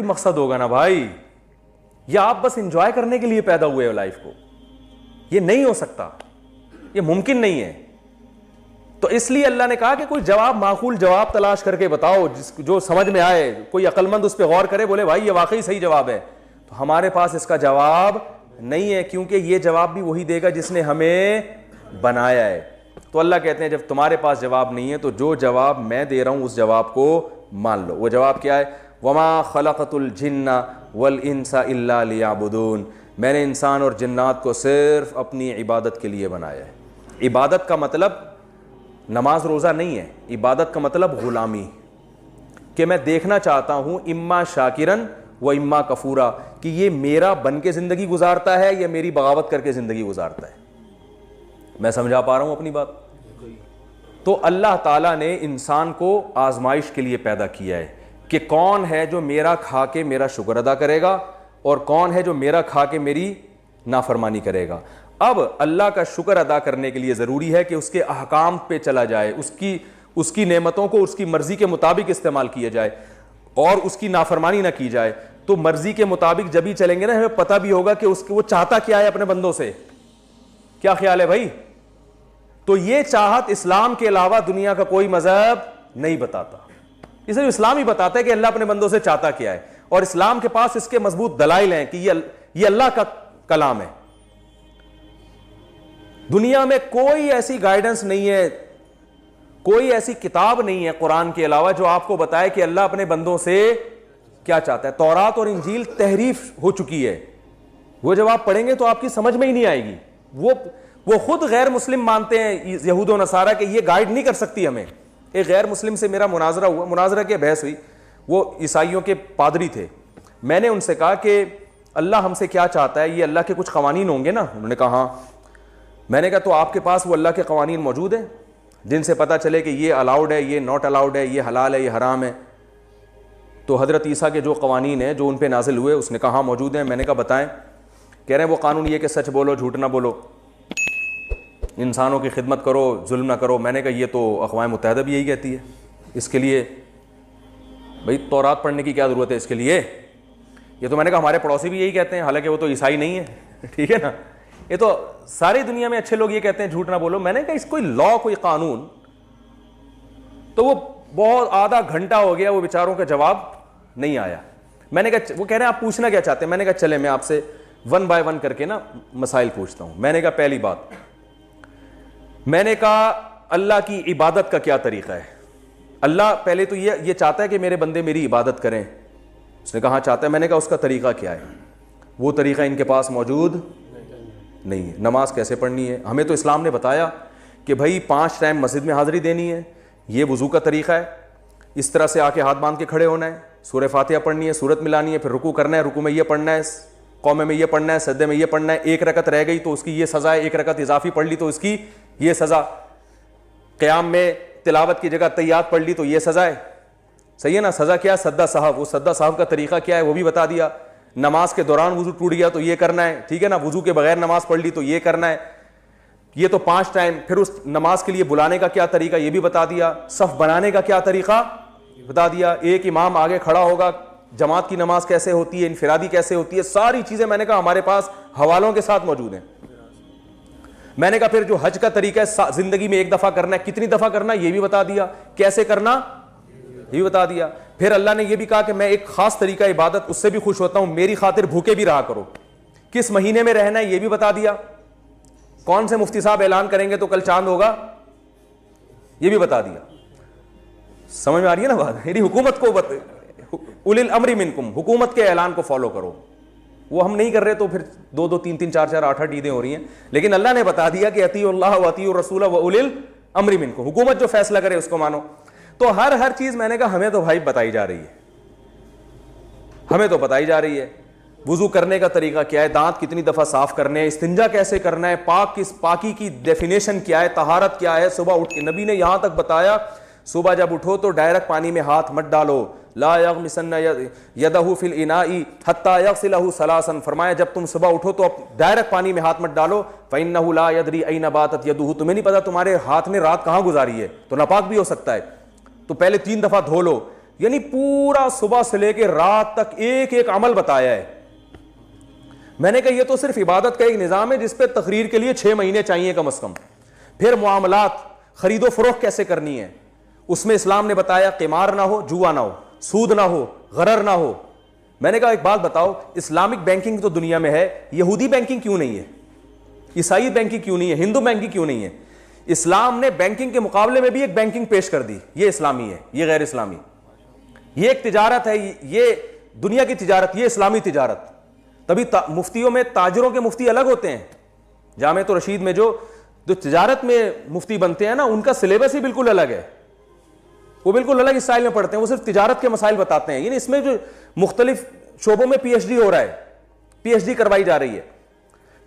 मकसद होगा ना भाई, या आप बस एंजॉय करने के लिए पैदा हुए हो लाइफ को? ये नहीं हो सकता, ये मुमकिन नहीं है। तो इसलिए अल्लाह ने कहा कि कोई जवाब, माकूल जवाब तलाश करके बताओ जो समझ में आए, कोई अक्लमंद उस पर गौर करे, बोले भाई ये वाकई सही जवाब है। तो हमारे पास इसका जवाब नहीं है, क्योंकि ये जवाब भी वही देगा जिसने हमें बनाया है। तो अल्लाह कहते हैं जब तुम्हारे पास जवाब नहीं है तो जो जवाब मैं दे रहा हूं उस जवाब को मान लो। वो जवाब क्या है? वमा खलक़तुल जिन्ना वल इंसा इल्ला लियाबुदून, मैंने इंसान और जिन्नात को सिर्फ अपनी इबादत के लिए बनाया है। इबादत का मतलब नमाज रोज़ा नहीं है, इबादत का मतलब गुलामी, कि मैं देखना चाहता हूं इम्मा शाकिरन व इम्मा कफूरा, कि ये मेरा बन के ज़िंदगी गुजारता है या मेरी बगावत करके ज़िंदगी गुजारता है। मैं समझा पा रहा हूं अपनी बात? तो अल्लाह ताला ने इंसान को आजमाइश के लिए पैदा किया है कि कौन है जो मेरा खा के मेरा शुक्र अदा करेगा और कौन है जो मेरा खा के मेरी नाफरमानी करेगा। अब अल्लाह का शुक्र अदा करने के लिए ज़रूरी है कि उसके अहकाम पे चला जाए, उसकी नेमतों को उसकी मर्ज़ी के मुताबिक इस्तेमाल किया जाए और उसकी नाफरमानी ना की जाए। तो मर्ज़ी के मुताबिक जब ही चलेंगे ना, हमें पता भी होगा कि वो चाहता क्या है अपने बंदों से। क्या ख्याल है भाई? तो ये चाहत इस्लाम के अलावा दुनिया का कोई मजहब नहीं बताता। इसलिए इस्लाम ही बताता है कि अल्लाह अपने बंदों से चाहता क्या है, और इस्लाम के पास इसके मजबूत दलाइल हैं कि ये अल्लाह का कलाम है। दुनिया में कोई ऐसी गाइडेंस नहीं है, कोई ऐसी किताब नहीं है कुरान के अलावा जो आपको बताए कि अल्लाह अपने बंदों से क्या चाहता है। तौरात और इंजील तहरीफ हो चुकी है, वो जब आप पढ़ेंगे तो आपकी समझ में ही नहीं आएगी। वो खुद गैर मुस्लिम मानते हैं, यहूद और नसारा, के ये गाइड नहीं कर सकती हमें। एक गैर मुस्लिम से मेरा मुनाजरा हुआ, मुनाजरा की बहस हुई। वो ईसाइयों के पादरी थे। मैंने उनसे कहा कि अल्लाह हमसे क्या चाहता है, ये अल्लाह के कुछ कवानीन होंगे ना? उन्होंने कहा हाँ। मैंने कहा तो आपके पास वो अल्लाह के कवानीन मौजूद हैं जिनसे पता चले कि ये अलाउड है, ये नॉट अलाउड है, ये हलाल है, ये हराम है? तो हज़रत ईसा के जो कवानीन हैं जो उन पे नाजिल हुए, उसने कहा मौजूद हैं। मैंने कहा बताएं। कह रहे हैं वो कानून ये कि सच बोलो, झूठ ना बोलो, इंसानों की खिदमत करो, जुल्म ना करो। मैंने कहा ये तो अक़वाम मुत्तहिदा भी यही कहती है। इसके लिए भाई तौरात पढ़ने की क्या ज़रूरत है इसके लिए? ये तो मैंने कहा हमारे पड़ोसी भी यही कहते हैं, हालांकि वो तो ईसाई नहीं है। ठीक है ना? ये तो सारी दुनिया में अच्छे लोग ये कहते हैं झूठ ना बोलो। मैंने कहा इस कोई लॉ, कोई कानून? तो वो बहुत आधा घंटा हो गया, वो बेचारों का जवाब नहीं आया। मैंने कहा, वो कह रहे हैं आप पूछना क्या चाहते हैं? मैंने कहा चले मैं आपसे वन बाय वन करके ना मसाइल पूछता हूं। मैंने कहा पहली बात, मैंने कहा अल्लाह की इबादत का क्या तरीका है? अल्लाह पहले तो ये चाहता है कि मेरे बंदे मेरी इबादत करें। उसने कहा चाहता है। मैंने कहा उसका तरीका क्या है? वो तरीका इनके पास मौजूद नहीं है। नमाज कैसे पढ़नी है? हमें तो इस्लाम ने बताया कि भाई 5 टाइम मस्जिद में हाजिरी देनी है, ये वुजू का तरीका है। इस तरह से आके हाथ बांध के खड़े होना है, सूरह फातिहा पढ़नी है, सूरत मिलानी है, फिर रुकू करना है, रुकू में ये पढ़ना है, कौमे में ये पढ़ना है, सजदे में ये पढ़ना है। 1 रकत रह गई तो उसकी ये सज़ा है, 1 रकत इजाफी पढ़ ली तो उसकी ये सज़ा, क़याम में तिलावत की जगह तैयात पढ़ ली तो ये सज़ा है। सही है ना? सज़ा क्या है? सद्दा साहब। वो सद्दा साहब का तरीका क्या है वो भी बता दिया। नमाज के दौरान वुजू टूट गया तो ये करना है, ठीक है ना? वुजू के बगैर नमाज पढ़ ली तो ये करना है। ये तो 5 टाइम। फिर उस नमाज के लिए बुलाने का क्या तरीका ये भी बता दिया। सफ बनाने का क्या तरीका बता दिया। एक इमाम आगे खड़ा होगा, जमात की नमाज कैसे होती है, इनफिरादी कैसे होती है, सारी चीजें मैंने कहा हमारे पास हवालों के साथ मौजूद हैं। मैंने कहा फिर जो हज का तरीका है, जिंदगी में 1 दफा करना है, कितनी दफा करना है ये भी बता दिया, कैसे करना ये भी बता दिया। फिर अल्लाह ने यह भी कहा कि मैं एक खास तरीका इबादत उससे भी खुश होता हूं, मेरी खातिर भूखे भी रहा करो। किस महीने में रहना है ये भी बता दिया। कौन से मुफ्ती साहब ऐलान करेंगे तो कल चांद होगा ये भी बता दिया। समझ में आ रही है ना बात? मेरी हुकूमत को उलिल अमरी मिनकुम, हुकूमत के ऐलान को फॉलो करो। वो हम नहीं कर रहे तो फिर 2-2, 3-3, 4-4, 8-8 ईदें हो रही हैं। लेकिन अल्लाह ने बता दिया कि अतीउल्लाह व अतीउर रसूल व उलिल अमरी मिनकुम, हुकूमत जो फैसला करे उसको मानो। तो हर चीज मैंने कहा हमें तो भाई बताई जा रही है, हमें तो बताई जा रही है। वुजू करने का तरीका क्या है, दांत कितनी दफा साफ करने हैं, इस्तिंजा कैसे करना है, पाकी की डेफिनेशन क्या है, तहारत क्या है। सुबह उठ के नबी ने यहां तक बताया सुबह जब उठो तो डायरेक्ट पानी में हाथ मत डालो। ला यगमिसन्ना यदहु फिल इनाई हत्ता यगसिलहु सलासन, फरमाया जब तुम सुबह उठो तो डायरेक्ट पानी में हाथ मत डालो। फइन्नहु ला यदरी ऐना बातत यदुहु, तुम्हें नहीं पता तुम्हारे हाथ ने रात कहां गुजारी है, तो नापाक भी हो सकता है। तो पहले 3 दफा धो लो, यानी पूरा सुबह से लेकर रात तक एक एक अमल बताया है। मैंने कहा ये तो सिर्फ इबादत का एक निजाम है जिस पे तकरीर के लिए 6 महीने चाहिए कम से कम। फिर मुआमलात, खरीदो फरोख्त कैसे करनी है, उसमें इस्लाम ने बताया किमार ना हो, जुआ ना हो, सूद ना हो, गरर ना हो। मैंने कहा एक बात बताओ, इस्लामिक बैंकिंग तो दुनिया में है, यहूदी बैंकिंग क्यों नहीं है, ईसाई बैंकिंग क्यों नहीं है, हिंदू बैंकिंग क्यों नहीं है? इस्लाम ने बैंकिंग के मुकाबले में भी एक बैंकिंग पेश कर दी, ये इस्लामी है, ये गैर इस्लामी। ये एक तिजारत है, ये दुनिया की तिजारत, ये इस्लामी तिजारत। तभी मुफ्तियों में ताजरों के मुफ्ती अलग होते हैं। जामे तो रशीद में जो तिजारत में मुफ्ती बनते हैं ना, उनका सिलेबस ही बिल्कुल अलग है, वो बिल्कुल अलग स्टाइल में पढ़ते हैं, वो सिर्फ तिजारत के मसाइल बताते हैं। यानी इसमें जो मुख्तलिफ शोबों में पीएचडी हो रहा है, पीएचडी करवाई जा रही है।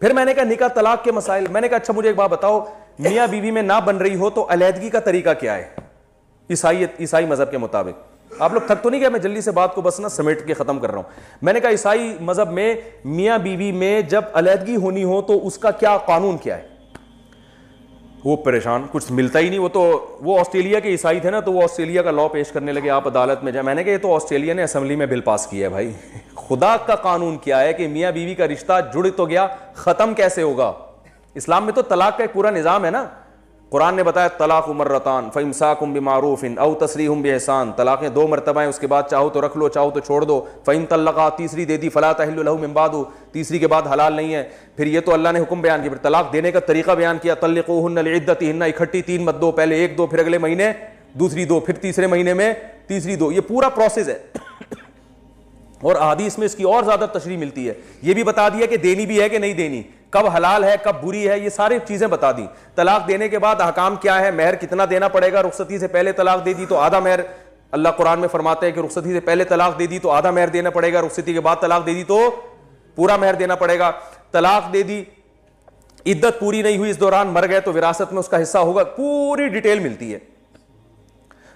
फिर मैंने कहा निकाह तलाक के मसाइल। मैंने कहा अच्छा मुझे एक बात बताओ, मियाँ बीवी में ना बन रही हो तो अलैदगी का तरीका क्या है ईसाई मजहब के मुताबिक? आप लोग थक तो नहीं गए? मैं जल्दी से बात को बस ना समेट के खत्म कर रहा हूं। मैंने कहा ईसाई मजहब में मियाँ बीवी में जब अलैदगी होनी हो तो उसका क्या कानून क्या है? वो परेशान, कुछ मिलता ही नहीं। वो ऑस्ट्रेलिया के ईसाई थे ना, तो वो ऑस्ट्रेलिया का लॉ पेश करने लगे, आप अदालत में जाए। मैंने कहा ये तो ऑस्ट्रेलिया ने असेंबली में बिल पास किया है भाई। खुदा का कानून क्या है कि मियाँ बीवी का रिश्ता जुड़ तो गया, खत्म कैसे होगा? इस्लाम में तो तलाक का एक पूरा निजाम है ना। कुरान ने बताया तलाक मर्रतान फ़इम्साकुम बिमारूफिन औ तसरीहुम बिइहसान। तलाक़ें 2 मरतबा हैं, उसके बाद चाहो तो रख लो, चाहो तो छोड़ दो। फ़इन तल्लक़ा, तीसरी दे दी, फ़ला तहिल्लु लहू मिन बादु, तीसरी के बाद हलाल नहीं है। फिर ये तो अल्लाह ने हुक्म बयान किया, फिर तलाक देने का तरीका बयान किया, तल्लिक़ूहुन्ना लिइद्दतिहिन्ना, इकट्ठी 3 मत दो, पहले 1 दो, फिर अगले महीने दूसरी दो, फिर तीसरे महीने में तीसरी दो। ये पूरा प्रोसेस है। और अहादीस में इसकी और ज्यादा तशरीह मिलती है। ये भी बता दिया कि देनी भी है कि नहीं देनी, कब हलाल है कब बुरी है, ये सारी चीजें बता दी। तलाक देने के बाद अहकाम क्या है, महर कितना देना पड़ेगा, रुखसती से पहले तलाक दे दी तो आधा महर, अल्लाह कुरान में फरमाते हैं कि रुखसती से पहले तलाक दे दी तो आधा महर देना पड़ेगा, रुखसती के बाद तलाक दे दी तो पूरा महर देना पड़ेगा। तलाक दे दी, इद्दत पूरी नहीं हुई, इस दौरान मर गए तो विरासत में उसका हिस्सा होगा, पूरी डिटेल मिलती है।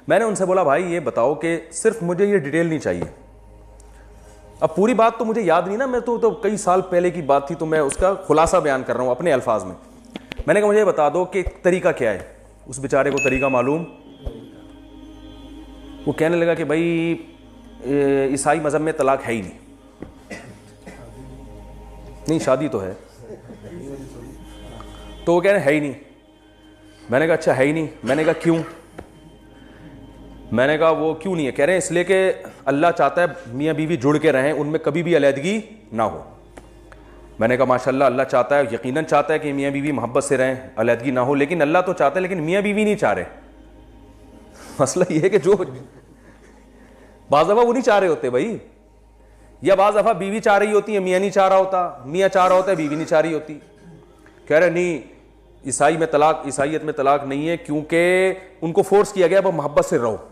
मैंने उनसे बोला भाई ये बताओ कि सिर्फ मुझे ये डिटेल नहीं चाहिए। अब पूरी बात तो मुझे याद नहीं ना, मैं तो कई साल पहले की बात थी, तो मैं उसका खुलासा बयान कर रहा हूं अपने अल्फाज में। मैंने कहा मुझे बता दो कि तरीका क्या है। उस बेचारे को तरीका मालूम। वो कहने लगा कि भाई ईसाई मजहब में तलाक है ही नहीं, शादी तो है। तो वो कह रहे है ही नहीं। मैंने कहा अच्छा है ही नहीं। मैंने कहा क्यों? मैंने कहा वो क्यों नहीं है? कह रहे हैं इसलिए कि अल्लाह चाहता है मियाँ बीवी जुड़ के रहें, उनमें कभी भी अलैदगी ना हो। मैंने कहा माशाल्लाह, अल्लाह चाहता है, यकीनन चाहता है कि मियाँ बीवी मोहब्बत से रहें, अलैदगी ना हो, लेकिन अल्लाह तो चाहता है, लेकिन मियाँ बीवी नहीं चाह रहे। मसला ये है कि जो बाज़ दफ़ा वो नहीं चाह रहे होते भाई, या बाज़ दफ़ा बीवी चाह रही होती है, मियाँ नहीं चाह रहा होता, मियाँ चाह रहा होता है, बीवी नहीं चाह रही होती। कह रहे नहीं ईसाइयत में तलाक नहीं है क्योंकि उनको फोर्स किया गया, अब मोहब्बत से रहो।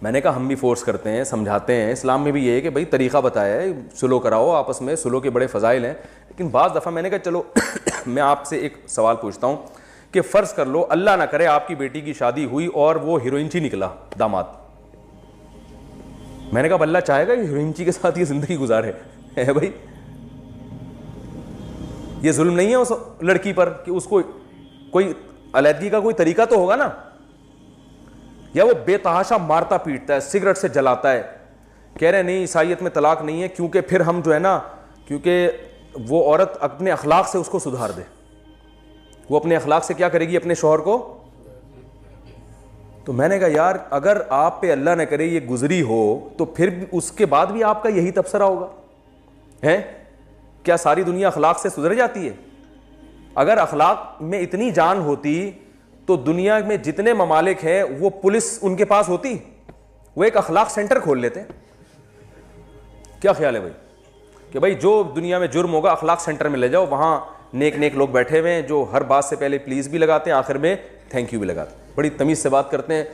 मैंने कहा हम भी फोर्स करते हैं, समझाते हैं, इस्लाम में भी ये है कि भाई तरीका बताया है, सुलो कराओ आपस में, सुलो के बड़े फ़ज़ाइल हैं। लेकिन बाज़ दफ़ा मैंने कहा चलो मैं आपसे एक सवाल पूछता हूँ कि फ़र्ज़ कर लो अल्लाह ना करे आपकी बेटी की शादी हुई और वो हीरोइनची निकला दामाद। मैंने कहा अल्लाह चाहेगा कि हीरोइनची के साथ ये ज़िंदगी गुजारे? है भाई, ये जुल्म नहीं है उस लड़की पर कि उसको कोई अलैदगी का कोई तरीका तो होगा ना? या वो बेतहाशा मारता पीटता है, सिगरेट से जलाता है। कह रहे नहीं ईसाइयत में तलाक नहीं है क्योंकि फिर हम जो है ना, क्योंकि वो औरत अपने अखलाक से उसको सुधार दे। वो अपने अखलाक से क्या करेगी? अपने शौहर को। तो मैंने कहा यार अगर आप पे अल्लाह न करे ये गुजरी हो तो फिर उसके बाद भी आपका यही तबसरा होगा है? क्या सारी दुनिया अखलाक से सुधर जाती है? अगर अखलाक में इतनी जान होती तो दुनिया में जितने ममालिक हैं वो पुलिस उनके पास होती, वो एक अखलाक सेंटर खोल लेते। क्या ख्याल है भाई कि भाई जो दुनिया में जुर्म होगा अखलाक सेंटर में ले जाओ, वहां नेक नेक लोग बैठे हुए हैं जो हर बात से पहले प्लीज भी लगाते हैं, आखिर में थैंक यू भी लगाते हैं, बड़ी तमीज से बात करते हैं,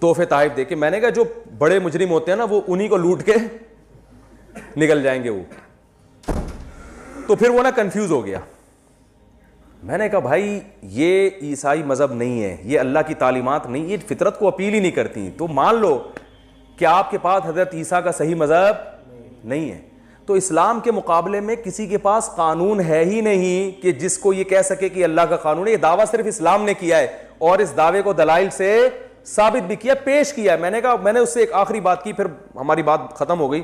तोहफे ताहिफ दे के। मैंने कहा जो बड़े मुजरिम होते हैं ना वो उन्हीं को लूट के निकल जाएंगे वो। तो फिर वो ना कंफ्यूज हो गया। मैंने कहा भाई ये ईसाई मजहब नहीं है, ये अल्लाह की तालीमात नहीं, ये फितरत को अपील ही नहीं करती। तो मान लो कि आपके पास हजरत ईसा का सही मजहब नहीं है, तो इस्लाम के मुकाबले में किसी के पास कानून है ही नहीं कि जिसको ये कह सके कि अल्लाह का कानून है। ये दावा सिर्फ इस्लाम ने किया है और इस दावे को दलाइल से साबित भी किया, पेश किया। मैंने कहा, मैंने उससे एक आखिरी बात की, फिर हमारी बात खत्म हो गई।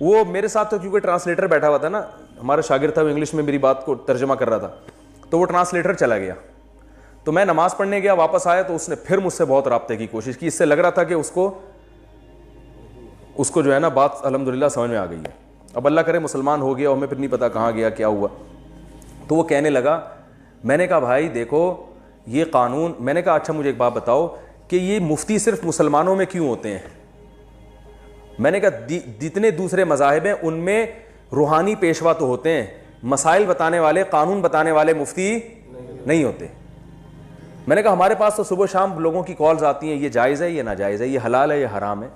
वो मेरे साथ तो क्योंकि ट्रांसलेटर बैठा हुआ था ना, हमारा शागिर्द था, वो इंग्लिश में मेरी बात को तर्जमा कर रहा था, तो वो ट्रांसलेटर चला गया। तो मैं नमाज पढ़ने गया, वापस आया तो उसने फिर मुझसे बहुत राब्ते की कोशिश की। इससे लग रहा था कि उसको जो है ना बात अल्हम्दुलिल्लाह समझ में आ गई है। अब अल्लाह करे मुसलमान हो गया और हमें फिर नहीं पता कहाँ गया, क्या हुआ। तो वो कहने लगा, मैंने कहा भाई देखो ये कानून, मैंने कहा अच्छा मुझे एक बात बताओ कि ये मुफ्ती सिर्फ मुसलमानों में क्यों होते हैं? मैंने कहा जितने दूसरे मज़ाहिब हैं उनमें रूहानी पेशवा तो होते हैं, मसाइल बताने वाले, कानून बताने वाले मुफ्ती नहीं होते। मैंने कहा हमारे पास तो सुबह शाम लोगों की कॉल्स आती हैं, ये जायज़ है, ये नाजायज़ है, ये हलाल है, ये हराम है।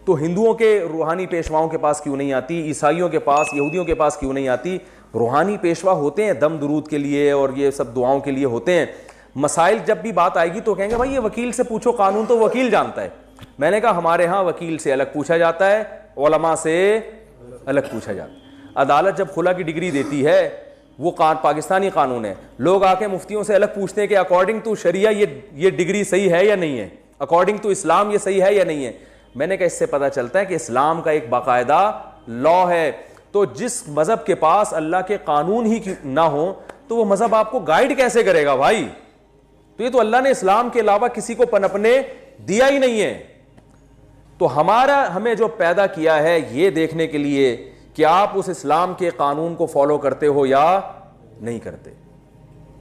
तो हिंदुओं के रूहानी पेशवाओं के पास क्यों नहीं आती? ईसाइयों के पास, यहूदियों के पास क्यों नहीं आती? रूहानी पेशवा होते हैं दम दुरूद के लिए और ये सब दुआओं के लिए होते हैं। मसाइल जब भी बात आएगी तो कहेंगे भाई ये वकील से पूछो, कानून तो वकील जानता है। मैंने कहा हमारे यहाँ वकील से अलग पूछा जाता है, उलमा से अलग पूछा जाता है। अदालत जब खुला की डिग्री देती है वो पाकिस्तानी कानून है, लोग आके मुफ्तियों से अलग पूछते हैं कि अकॉर्डिंग टू शरिया ये डिग्री सही है या नहीं है, अकॉर्डिंग टू इस्लाम ये सही है या नहीं है। मैंने कहा इससे पता चलता है कि इस्लाम का एक बाकायदा लॉ है। तो जिस मजहब के पास अल्लाह के कानून ही ना हो तो वो मजहब आपको गाइड कैसे करेगा भाई? तो ये तो अल्लाह ने इस्लाम के अलावा किसी को पनपने दिया ही नहीं है। तो हमें जो पैदा किया है ये देखने के लिए कि आप उस इस्लाम के कानून को फॉलो करते हो या नहीं करते।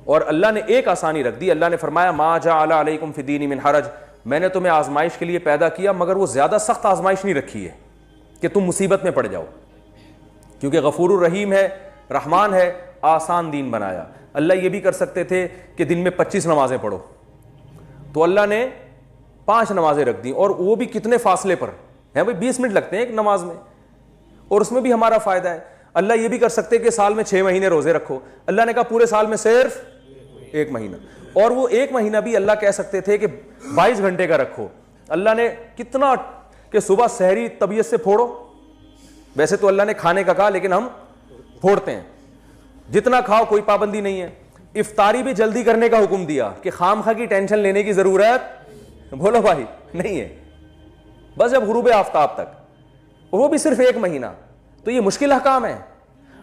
और अल्लाह ने एक आसानी रख दी, अल्लाह ने फरमाया मा जअला अलैकुम फिद्दीन मिन हरज, मैंने तुम्हें आजमाइश के लिए पैदा किया मगर वो ज्यादा सख्त आजमाइश नहीं रखी है कि तुम मुसीबत में पड़ जाओ, क्योंकि गफूरुर रहीम है, रहमान है, आसान दीन बनाया। अल्लाह ये भी कर सकते थे कि दिन में 25 नमाजें पढ़ो, तो अल्लाह ने 5 नमाजें रख दी, और वो भी कितने फासले पर है भाई, 20 मिनट लगते हैं एक नमाज में, और उसमें भी हमारा फायदा है। अल्लाह ये भी कर सकते कि साल में 6 महीने रोजे रखो, अल्लाह ने कहा पूरे साल में सिर्फ 1 महीना, और वो 1 महीना भी अल्लाह कह सकते थे कि 22 घंटे का रखो। अल्लाह ने कितना कि सुबह सहरी तबीयत से फोड़ो, वैसे तो अल्लाह ने खाने का कहा लेकिन हम फोड़ते हैं, जितना खाओ कोई पाबंदी नहीं है। इफ्तारी भी जल्दी करने का हुक्म दिया कि खामखा की टेंशन लेने की जरूरत बोलो भाई नहीं है, बस जब गुरूब आफ्ताब तक, वो भी सिर्फ 1 महीना। तो ये मुश्किल हकाम है।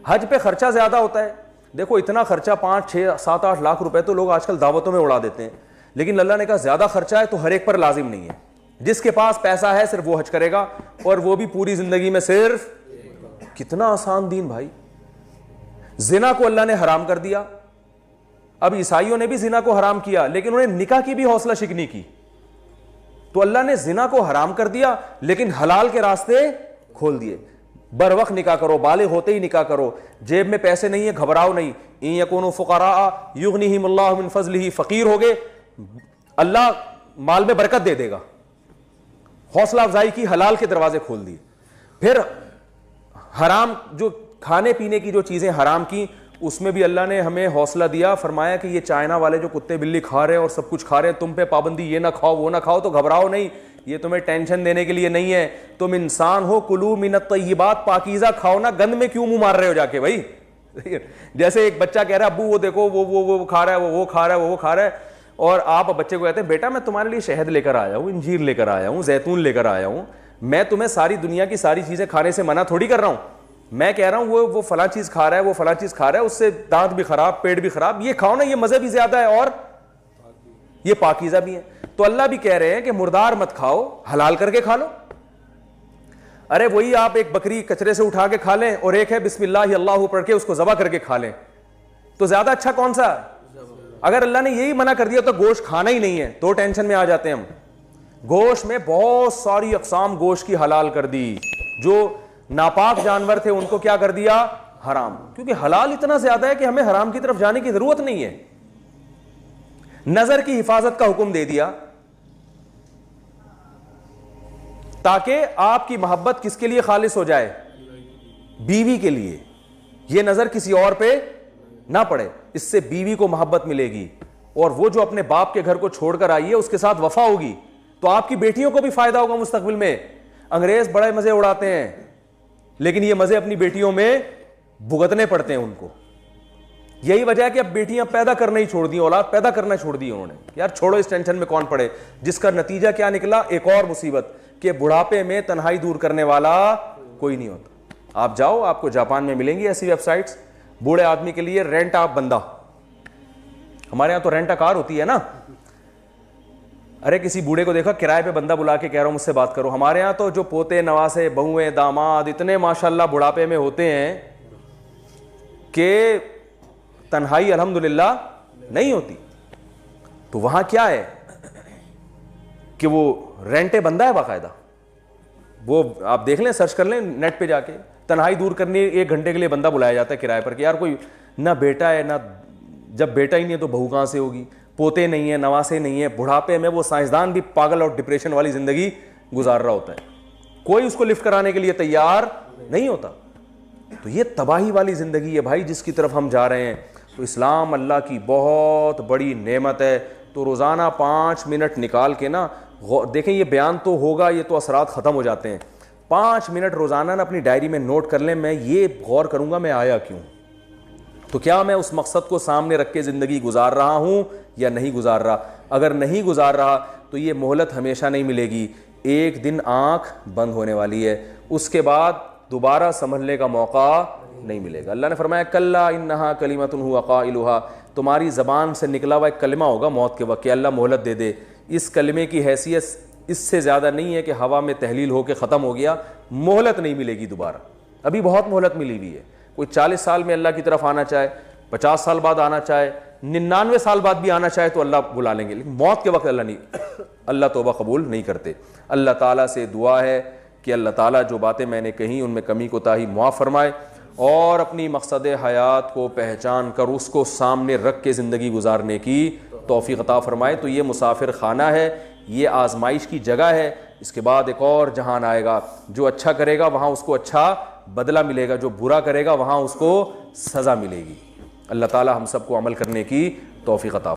हज पे खर्चा ज्यादा होता है, देखो इतना खर्चा 5, 6, 7, 8 लाख रुपए तो लोग आजकल दावतों में उड़ा देते हैं, लेकिन अल्लाह ने कहा ज्यादा खर्चा है तो हर एक पर लाजिम नहीं है। जिसके पास पैसा है सिर्फ वो हज करेगा, और वो भी पूरी जिंदगी में सिर्फ। कितना आसान दीन भाई। जिना को अल्लाह ने हराम कर दिया, अब ईसाइयों ने भी जिना को हराम किया लेकिन उन्हें निकाह की भी हौसला शिकनी की। तो अल्लाह ने जिना को हराम कर दिया लेकिन हलाल के रास्ते खोल दिए। बर वक्त निकाह करो, बालिग होते ही निकाह करो, जेब में पैसे नहीं है घबराओ नहीं, इन यकूनु फुकरा युगनिहिमुल्लाहु मिन फज़लिही, फकीर हो गए अल्लाह माल में बरकत दे देगा। हौसला अफजाई की, हलाल के दरवाजे खोल दिए। फिर हराम जो खाने पीने की जो चीजें हराम की, उसमें भी अल्लाह ने हमें हौसला दिया, फरमाया कि ये चाइना वाले जो कुत्ते बिल्ली खा रहे हैं और सब कुछ खा रहे हैं, तुम पे पाबंदी, ये ना खाओ वो ना खाओ, तो घबराओ नहीं, ये तुम्हें टेंशन देने के लिए नहीं है। तुम इंसान हो, कुलू मिनत तय्यिबात, पाकीज़ा खाओ ना, गंद में क्यों मुंह मार रहे हो जाके भाई। जैसे एक बच्चा कह रहा है अब्बू वो देखो वो खा रहा है, वो खा रहा है, वो खा रहा है, और आप बच्चे को कहते हैं बेटा मैं तुम्हारे लिए शहद लेकर आया हूं, इंजीर लेकर आया हूं, जैतून लेकर आया हूं, मैं तुम्हें सारी दुनिया की सारी चीजें खाने से मना थोड़ी कर रहा हूं, मैं कह रहा हूं वो फला चीज खा रहा है, वो फला चीज खा रहा है, उससे दांत भी खराब, पेट भी खराब, ये खाओ ना, ये मजे भी ज्यादा है और ये पाकीज़ा भी है। तो अल्लाह भी कह रहे हैं कि मुर्दार मत खाओ, हलाल करके खा लो। अरे वही आप एक बकरी कचरे से उठा के खा लें और एक है बिस्मिल्लाह अल्लाहु पढ़ के उसको ज़बह करके खा लें, तो ज्यादा अच्छा कौन सा? अगर अल्लाह ने यही मना कर दिया तो गोश्त खाना ही नहीं है, तो टेंशन में आ जाते हैं हम। गोश्त में बहुत सारी अकसाम गोश्त की हलाल कर दी, जो नापाक जानवर थे उनको क्या कर दिया? हराम, क्योंकि हलाल इतना ज्यादा है कि हमें हराम की तरफ जाने की जरूरत नहीं है। नजर की हिफाजत का हुक्म दे दिया ताकि आपकी मोहब्बत किसके लिए खालिस हो जाए? बीवी के लिए। यह नजर किसी और पे ना पड़े, इससे बीवी को मोहब्बत मिलेगी, और वो जो अपने बाप के घर को छोड़कर आई है उसके साथ वफा होगी, तो आपकी बेटियों को भी फायदा होगा मुस्तकबिल में। अंग्रेज बड़े मजे उड़ाते हैं लेकिन ये मजे अपनी बेटियों में भुगतने पड़ते हैं उनको। यही वजह है कि अब बेटियां पैदा करना ही छोड़ दी, औलाद पैदा करना छोड़ दी उन्होंने। यार छोड़ो, इस टेंशन में कौन पड़े। जिसका नतीजा क्या निकला, एक और मुसीबत, कि बुढ़ापे में तन्हाई दूर करने वाला कोई नहीं होता। आप जाओ, आपको जापान में मिलेंगी ऐसी वेबसाइट्स, बूढ़े आदमी के लिए रेंट आ बंदा। हमारे यहां तो रेंट आ कार होती है ना। अरे किसी बूढ़े को देखा किराए पे बंदा बुला के कह रहा हूं मुझसे बात करो। हमारे यहां तो जो पोते नवासे बहुएं दामाद इतने माशाल्लाह बुढ़ापे में होते हैं कि तन्हाई अल्हम्दुलिल्लाह नहीं होती। तो वहां क्या है कि वो रेंटे बंदा है बाकायदा। वो आप देख लें, सर्च कर लें नेट पे जाके, तन्हाई दूर करने 1 घंटे के लिए बंदा बुलाया जाता है किराए पर कि यार कोई ना बेटा है, ना जब बेटा ही नहीं है तो बहू कहां से होगी, पोते नहीं है, नवासे नहीं है। बुढ़ापे में वो साइंसदान भी पागल और डिप्रेशन वाली जिंदगी गुजार रहा होता है, कोई उसको लिफ्ट कराने के लिए तैयार नहीं होता। तो ये तबाही वाली जिंदगी है भाई जिसकी तरफ हम जा रहे हैं। तो इस्लाम अल्लाह की बहुत बड़ी नेमत है। तो रोज़ाना 5 मिनट निकाल के ना, देखें ये बयान तो होगा, ये तो असरात ख़त्म हो जाते हैं। 5 मिनट रोज़ाना ना अपनी डायरी में नोट कर लें, मैं ये गौर करूँगा मैं आया क्यों, तो क्या मैं उस मकसद को सामने रख के ज़िंदगी गुजार रहा हूँ या नहीं गुजार रहा। अगर नहीं गुजार रहा तो ये मोहलत हमेशा नहीं मिलेगी, एक दिन आँख बंद होने वाली है, उसके बाद दोबारा संभलने का मौका नहीं मिलेगा। अल्लाह ने फरमाया कल्ला इन्नहा कलिमतुन हुवा क़ाइलुहा, तुम्हारी ज़बान से निकला हुआ एक कलिमा होगा मौत के वक्त कि अल्लाह मोहलत दे दे। इस कलिमे की हैसियत इससे ज़्यादा नहीं है कि हवा में तहलील होकर ख़त्म हो गया, मोहलत नहीं मिलेगी दोबारा। अभी बहुत मोहलत मिली हुई है। कोई 40 साल में अल्लाह की तरफ आना चाहे, 50 साल बाद आना चाहे, 99 साल बाद भी आना चाहे तो अल्लाह बुला लेंगे, लेकिन मौत के वक्त अल्लाह नहीं, अल्लाह तौबा कबूल नहीं करते। अल्लाह ताला से दुआ है कि अल्लाह ताला जो बातें मैंने कही उनमें कमी कोताही मुआफ़ फरमाए और अपनी मकसद हयात को पहचान कर उसको सामने रख के ज़िंदगी गुजारने की तौफ़ीक़ अता फरमाए। तो ये मुसाफिर खाना है, ये आजमाइश की जगह है। इसके बाद एक और जहान आएगा, जो अच्छा करेगा वहाँ उसको अच्छा बदला मिलेगा, जो बुरा करेगा वहाँ उसको सज़ा मिलेगी। अल्लाह ताला हम सबको अमल करने की तौफ़ीक़ अता